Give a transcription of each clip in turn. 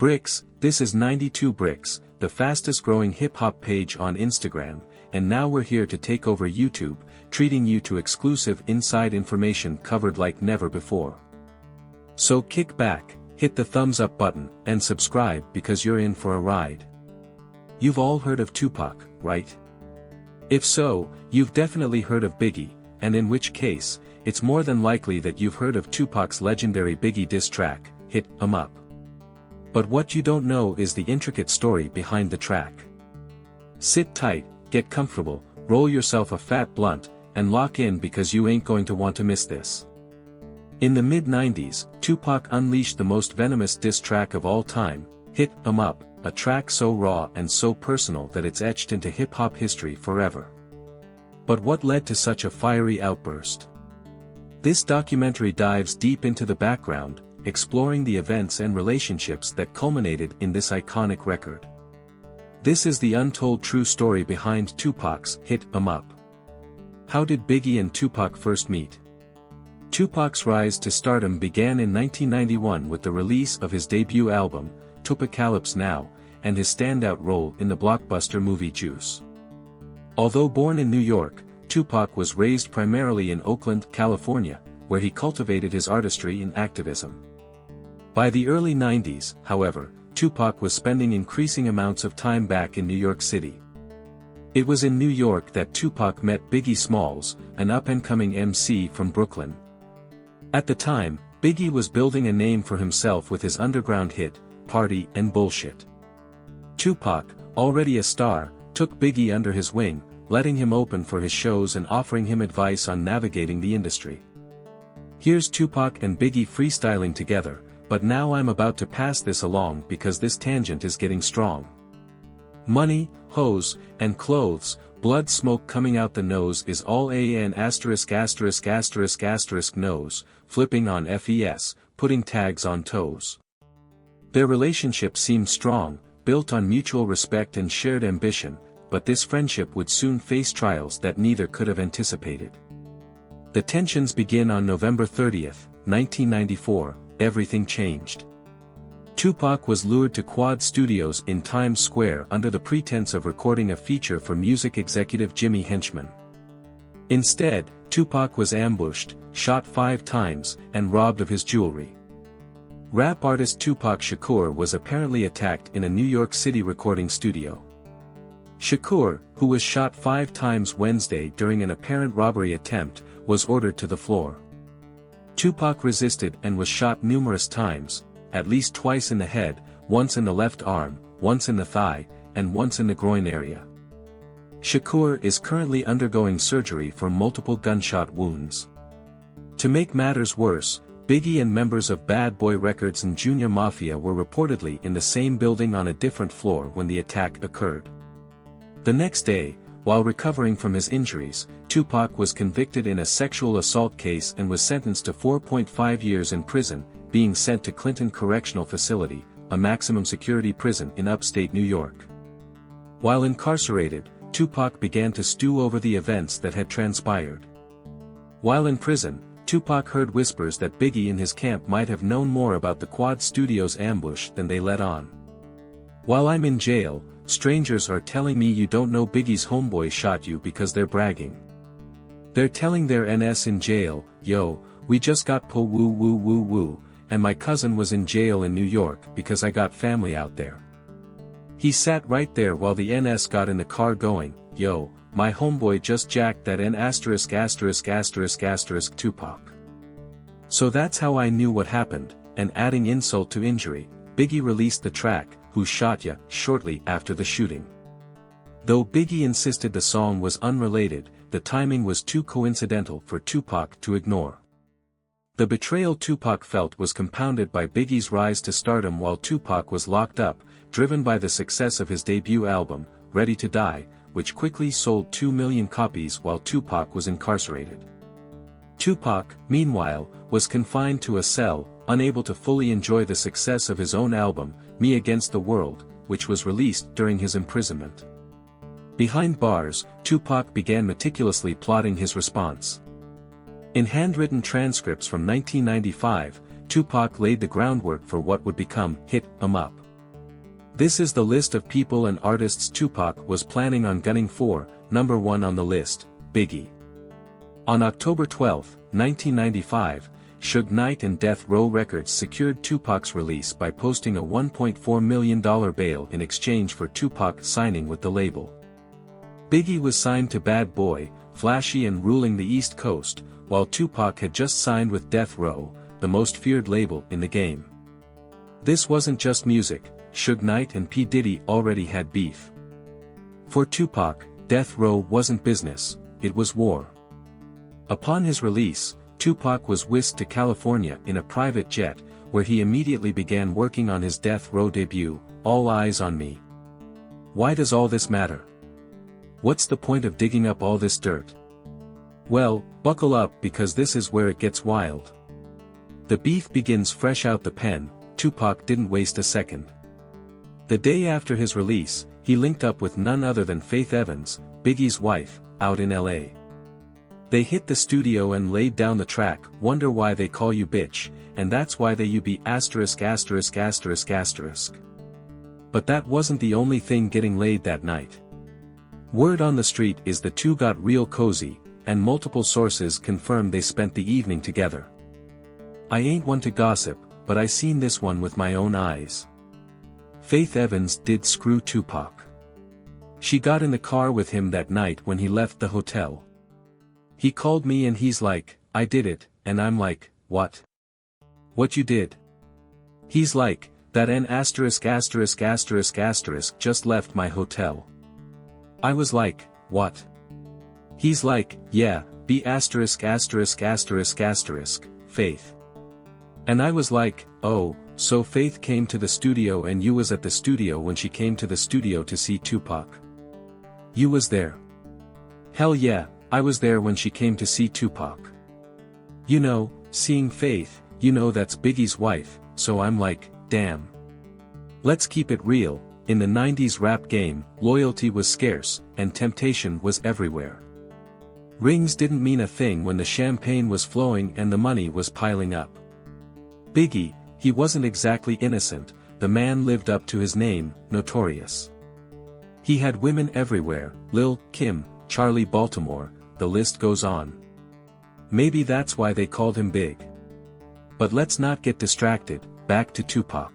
Bricks, this is 92Bricks, the fastest growing hip-hop page on Instagram, and now we're here to take over YouTube, treating you to exclusive inside information covered like never before. So kick back, hit the thumbs up button, and subscribe because you're in for a ride. You've all heard of Tupac, right? If so, you've definitely heard of Biggie, and in which case, it's more than likely that you've heard of Tupac's legendary Biggie diss track, Hit 'Em Up. But what you don't know is the intricate story behind the track. Sit tight, get comfortable, roll yourself a fat blunt, and lock in because you ain't going to want to miss this. In the mid-90s, Tupac unleashed the most venomous diss track of all time, Hit 'Em Up, a track so raw and so personal that it's etched into hip-hop history forever. But what led to such a fiery outburst? This documentary dives deep into the background, exploring the events and relationships that culminated in this iconic record. This is the untold true story behind Tupac's Hit 'Em Up. How did Biggie and Tupac first meet? Tupac's rise to stardom began in 1991 with the release of his debut album, 2Pac's Now, and his standout role in the blockbuster movie Juice. Although born in New York, Tupac was raised primarily in Oakland, California, where he cultivated his artistry and activism. By the early 90s, however, Tupac was spending increasing amounts of time back in New York City. It was in New York that Tupac met Biggie Smalls, an up-and-coming MC from Brooklyn. At the time, Biggie was building a name for himself with his underground hit, Party and Bullshit. Tupac, already a star, took Biggie under his wing, letting him open for his shows and offering him advice on navigating the industry. Here's Tupac and Biggie freestyling together, but now I'm about to pass this along because this tangent is getting strong. Money, hoes, and clothes, blood smoke coming out the nose is all an asterisk asterisk asterisk asterisk nose, flipping on FES, putting tags on toes. Their relationship seemed strong, built on mutual respect and shared ambition, but this friendship would soon face trials that neither could have anticipated. The tensions begin on November 30th, 1994, everything changed. Tupac was lured to Quad Studios in Times Square under the pretense of recording a feature for music executive Jimmy Henchman. Instead, Tupac was ambushed, shot 5 times, and robbed of his jewelry. Rap artist Tupac Shakur was apparently attacked in a New York City recording studio. Shakur, who was shot 5 times Wednesday during an apparent robbery attempt, was ordered to the floor. Tupac resisted and was shot numerous times, at least twice in the head, once in the left arm, once in the thigh, and once in the groin area. Shakur is currently undergoing surgery for multiple gunshot wounds. To make matters worse, Biggie and members of Bad Boy Records and Junior Mafia were reportedly in the same building on a different floor when the attack occurred. The next day, while recovering from his injuries, Tupac was convicted in a sexual assault case and was sentenced to 4.5 years in prison, being sent to Clinton Correctional Facility, a maximum security prison in upstate New York. While incarcerated, Tupac began to stew over the events that had transpired. While in prison, Tupac heard whispers that Biggie and his camp might have known more about the Quad Studios ambush than they let on. "While I'm in jail, strangers are telling me you don't know Biggie's homeboy shot you because they're bragging. They're telling their NS in jail, yo, we just got pull woo woo woo woo, and my cousin was in jail in New York because I got family out there. He sat right there while the NS got in the car going, yo, my homeboy just jacked that N asterisk asterisk asterisk asterisk Tupac. So that's how I knew what happened," and adding insult to injury, Biggie released the track, Who Shot Ya, shortly after the shooting. Though Biggie insisted the song was unrelated, the timing was too coincidental for Tupac to ignore. The betrayal Tupac felt was compounded by Biggie's rise to stardom while Tupac was locked up, driven by the success of his debut album, Ready to Die, which quickly sold 2 million copies while Tupac was incarcerated. Tupac, meanwhile, was confined to a cell, unable to fully enjoy the success of his own album, Me Against the World, which was released during his imprisonment. Behind bars, Tupac began meticulously plotting his response. In handwritten transcripts from 1995, Tupac laid the groundwork for what would become Hit 'Em Up. This is the list of people and artists Tupac was planning on gunning for. Number 1 on the list, Biggie. On October 12, 1995, Suge Knight and Death Row Records secured Tupac's release by posting a $1.4 million bail in exchange for Tupac signing with the label. Biggie was signed to Bad Boy, flashy and ruling the East Coast, while Tupac had just signed with Death Row, the most feared label in the game. This wasn't just music, Suge Knight and P. Diddy already had beef. For Tupac, Death Row wasn't business, it was war. Upon his release, Tupac was whisked to California in a private jet, where he immediately began working on his Death Row debut, All Eyes on Me. Why does all this matter? What's the point of digging up all this dirt? Well, buckle up because this is where it gets wild. The beef begins fresh out the pen. Tupac didn't waste a second. The day after his release, he linked up with none other than Faith Evans, Biggie's wife, out in LA. They hit the studio and laid down the track, Wonder Why They Call You Bitch, and that's why they you be asterisk asterisk asterisk asterisk. But that wasn't the only thing getting laid that night. Word on the street is the two got real cozy, and multiple sources confirm they spent the evening together. I ain't one to gossip, but I seen this one with my own eyes. Faith Evans did screw Tupac. She got in the car with him that night when he left the hotel. He called me and he's like, I did it, and I'm like, what? What you did? He's like, that N asterisk asterisk asterisk asterisk just left my hotel. I was like, what? He's like, yeah, B asterisk asterisk asterisk asterisk, Faith. And I was like, oh, so Faith came to the studio and you was at the studio when she came to the studio to see Tupac. You was there. Hell yeah, I was there when she came to see Tupac. You know, seeing Faith, you know that's Biggie's wife, so I'm like, damn. Let's keep it real, in the 90s rap game, loyalty was scarce, and temptation was everywhere. Rings didn't mean a thing when the champagne was flowing and the money was piling up. Biggie, he wasn't exactly innocent, the man lived up to his name, Notorious. He had women everywhere, Lil' Kim, Charlie Baltimore, the list goes on. Maybe that's why they called him Big. But let's not get distracted, back to Tupac.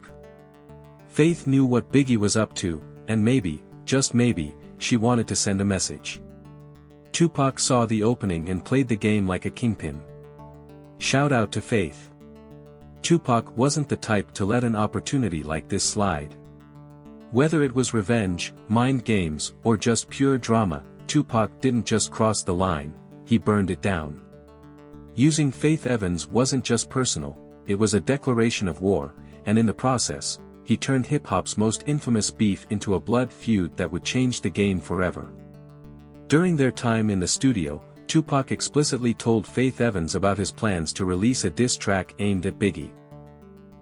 Faith knew what Biggie was up to, and maybe, just maybe, she wanted to send a message. Tupac saw the opening and played the game like a kingpin. Shout out to Faith. Tupac wasn't the type to let an opportunity like this slide. Whether it was revenge, mind games, or just pure drama, Tupac didn't just cross the line, he burned it down. Using Faith Evans wasn't just personal, it was a declaration of war, and in the process, he turned hip-hop's most infamous beef into a blood feud that would change the game forever. During their time in the studio, Tupac explicitly told Faith Evans about his plans to release a diss track aimed at Biggie.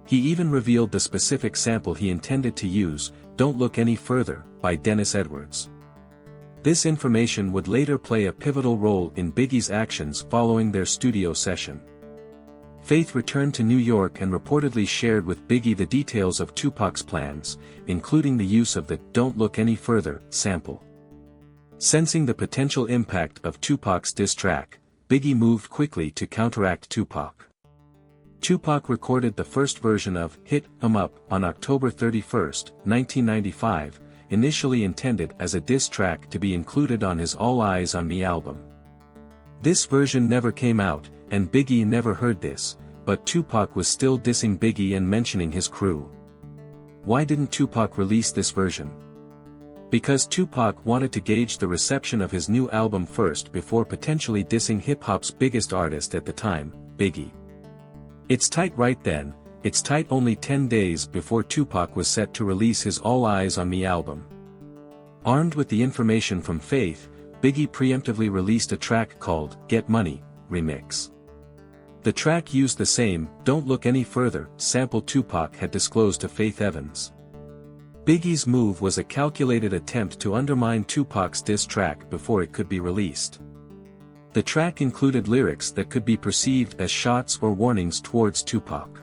He even revealed the specific sample he intended to use, Don't Look Any Further, by Dennis Edwards. This information would later play a pivotal role in Biggie's actions following their studio session. Faith returned to New York and reportedly shared with Biggie the details of Tupac's plans, including the use of the Don't Look Any Further sample. Sensing the potential impact of Tupac's diss track, Biggie moved quickly to counteract Tupac. Tupac recorded the first version of Hit 'Em Up on October 31, 1995, initially intended as a diss track to be included on his All Eyes on Me album. This version never came out, and Biggie never heard this, but Tupac was still dissing Biggie and mentioning his crew. Why didn't Tupac release this version? Because Tupac wanted to gauge the reception of his new album first before potentially dissing hip-hop's biggest artist at the time, Biggie. It's tight right then, it's tight only 10 days before Tupac was set to release his All Eyes on Me album. Armed with the information from Faith, Biggie preemptively released a track called Get Money Remix. The track used the same Don't Look Any Further sample Tupac had disclosed to Faith Evans. Biggie's move was a calculated attempt to undermine Tupac's diss track before it could be released. The track included lyrics that could be perceived as shots or warnings towards Tupac.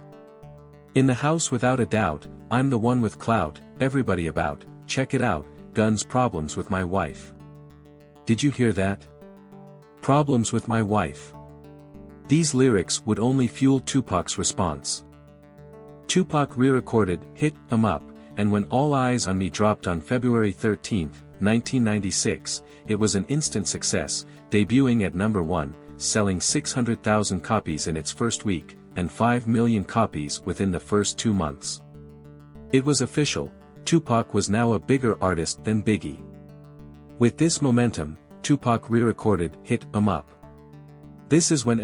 In the house without a doubt, I'm the one with clout, everybody about, check it out, guns problems with my wife. Did you hear that? Problems with my wife. These lyrics would only fuel Tupac's response. Tupac re-recorded Hit 'Em Up, and When All Eyes on Me dropped on February 13, 1996, it was an instant success, debuting at number 1, selling 600,000 copies in its first week, and 5 million copies within the first 2 months. It was official, Tupac was now a bigger artist than Biggie. With this momentum, Tupac re-recorded Hit 'Em Up. This is when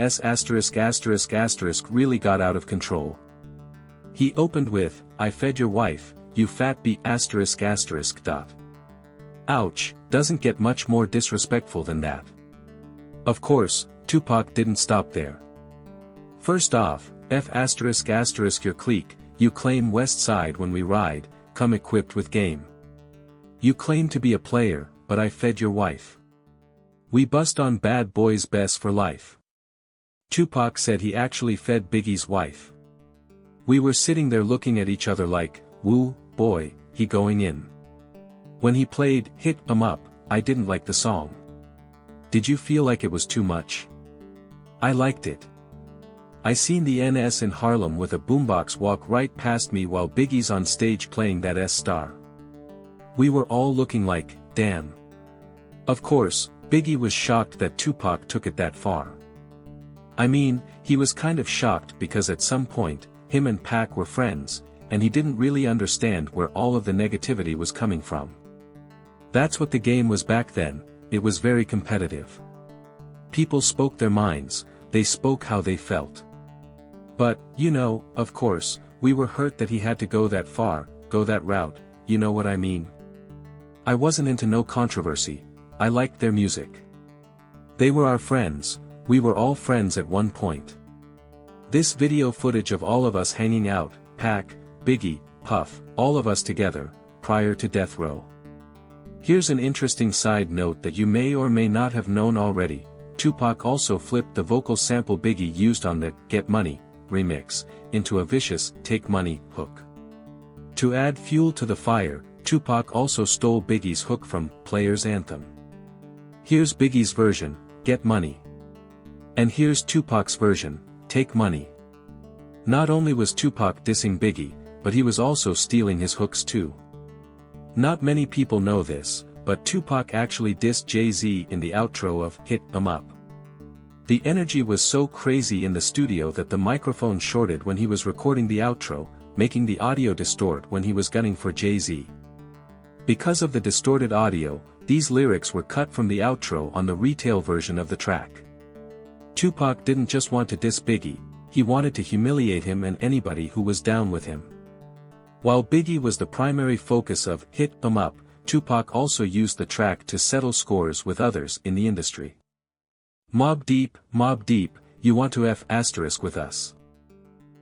really got out of control. He opened with, I fed your wife, you fat b****. Ouch, doesn't get much more disrespectful than that. Of course, Tupac didn't stop there. First off, your clique, you claim West Side when we ride, come equipped with game. You claim to be a player, but I fed your wife. We bust on bad boys best for life. Tupac said he actually fed Biggie's wife. We were sitting there looking at each other like, woo, boy, he going in. When he played Hit 'Em Up, I didn't like the song. Did you feel like it was too much? I liked it. I seen the NS in Harlem with a boombox walk right past me while Biggie's on stage playing that S-Star. We were all looking like, damn. Of course, Biggie was shocked that Tupac took it that far. I mean, he was kind of shocked because at some point, him and Pac were friends, and he didn't really understand where all of the negativity was coming from. That's what the game was back then, it was very competitive. People spoke their minds, they spoke how they felt. But, you know, of course, we were hurt that he had to go that far, go that route, you know what I mean? I wasn't into no controversy, I liked their music. They were our friends, we were all friends at one point. This video footage of all of us hanging out, Pac, Biggie, Puff, all of us together, prior to Death Row. Here's an interesting side note that you may or may not have known already, Tupac also flipped the vocal sample Biggie used on the Get Money remix, into a vicious Take Money hook. To add fuel to the fire, Tupac also stole Biggie's hook from Players Anthem. Here's Biggie's version, Get Money. And here's Tupac's version, Take Money. Not only was Tupac dissing Biggie, but he was also stealing his hooks too. Not many people know this, but Tupac actually dissed Jay-Z in the outro of Hit 'Em Up. The energy was so crazy in the studio that the microphone shorted when he was recording the outro, making the audio distort when he was gunning for Jay-Z. Because of the distorted audio, these lyrics were cut from the outro on the retail version of the track. Tupac didn't just want to diss Biggie, he wanted to humiliate him and anybody who was down with him. While Biggie was the primary focus of Hit 'Em Up, Tupac also used the track to settle scores with others in the industry. Mobb Deep, you want to F** with us.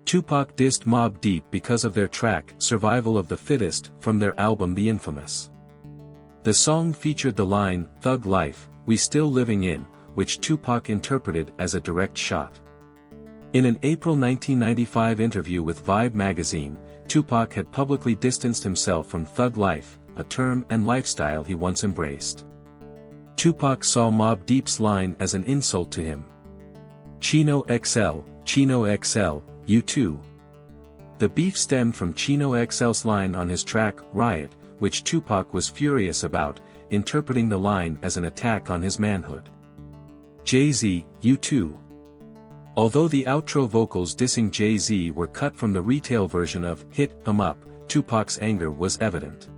Tupac dissed Mobb Deep because of their track Survival of the Fittest from their album The Infamous. The song featured the line, Thug Life, we still living in, which Tupac interpreted as a direct shot. In an April 1995 interview with Vibe magazine, Tupac had publicly distanced himself from thug life, a term and lifestyle he once embraced. Tupac saw Mobb Deep's line as an insult to him. Chino XL, you too. The beef stemmed from Chino XL's line on his track, Riot, which Tupac was furious about, interpreting the line as an attack on his manhood. Jay-Z, you too. Although the outro vocals dissing Jay-Z were cut from the retail version of Hit 'Em Up, Tupac's anger was evident.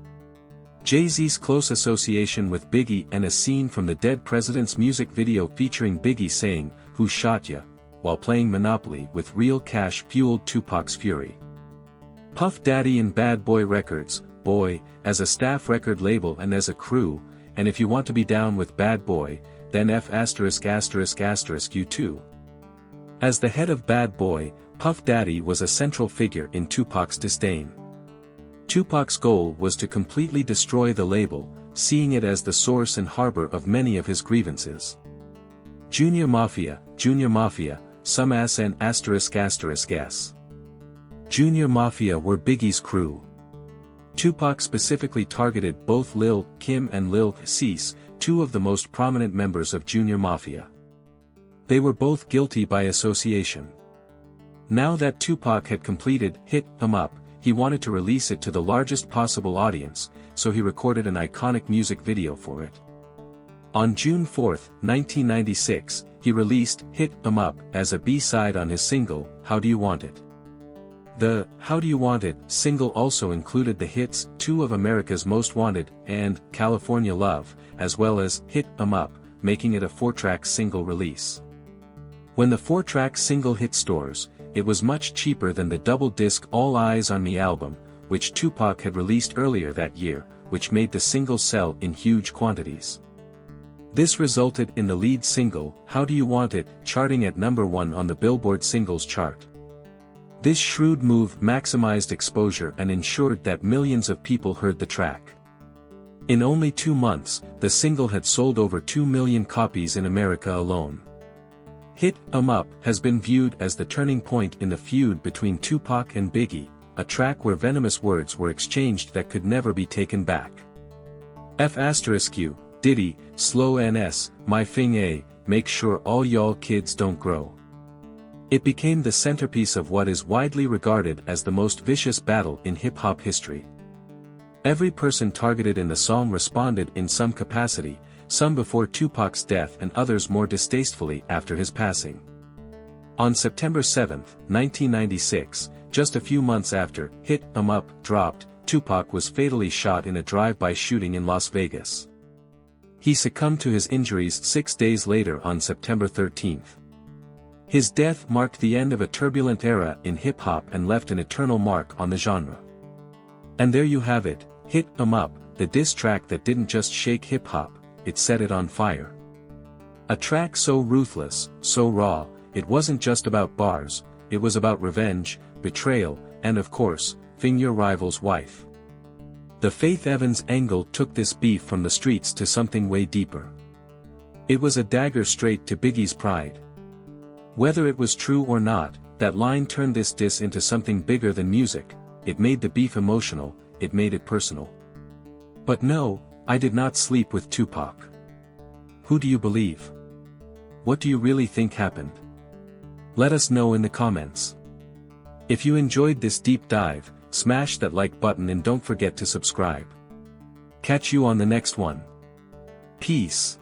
Jay-Z's close association with Biggie and a scene from the Dead President's music video featuring Biggie saying, "Who shot ya?" while playing Monopoly with real cash fueled Tupac's fury. Puff Daddy and Bad Boy Records, Boy, as a staff record label and as a crew, and if you want to be down with Bad Boy, then F** you too. As the head of Bad Boy, Puff Daddy was a central figure in Tupac's disdain. Tupac's goal was to completely destroy the label, seeing it as the source and harbor of many of his grievances. Junior Mafia, some ass and ***s. Junior Mafia were Biggie's crew. Tupac specifically targeted both Lil Kim and Lil Cease, two of the most prominent members of Junior Mafia. They were both guilty by association. Now that Tupac had completed Hit 'Em Up, he wanted to release it to the largest possible audience, so he recorded an iconic music video for it. On June 4, 1996, he released Hit 'Em Up as a B-side on his single, How Do You Want It. The How Do You Want It single also included the hits Two of America's Most Wanted and California Love, as well as Hit 'Em Up, making it a 4-track single release. When the 4-track single hit stores, it was much cheaper than the double-disc All Eyes on Me album, which Tupac had released earlier that year, which made the single sell in huge quantities. This resulted in the lead single, How Do You Want It, charting at number 1 on the Billboard Singles Chart. This shrewd move maximized exposure and ensured that millions of people heard the track. In only 2 months, the single had sold over 2 million copies in America alone. Hit 'Em Up has been viewed as the turning point in the feud between Tupac and Biggie, a track where venomous words were exchanged that could never be taken back. F***, Diddy, slow NS, my thing A, make sure all y'all kids don't grow. It became the centerpiece of what is widely regarded as the most vicious battle in hip-hop history. Every person targeted in the song responded in some capacity, some before Tupac's death and others more distastefully after his passing. On September 7, 1996, just a few months after Hit 'Em Up dropped, Tupac was fatally shot in a drive-by shooting in Las Vegas. He succumbed to his injuries 6 days later on September 13. His death marked the end of a turbulent era in hip-hop and left an eternal mark on the genre. And there you have it, Hit 'Em Up, the diss track that didn't just shake hip-hop, it set it on fire. A track so ruthless, so raw, it wasn't just about bars, it was about revenge, betrayal, and of course, fing your rival's wife. The Faith Evans angle took this beef from the streets to something way deeper. It was a dagger straight to Biggie's pride. Whether it was true or not, that line turned this diss into something bigger than music, it made the beef emotional, it made it personal. But no, I did not sleep with Tupac. Who do you believe? What do you really think happened? Let us know in the comments. If you enjoyed this deep dive, smash that like button and don't forget to subscribe. Catch you on the next one. Peace.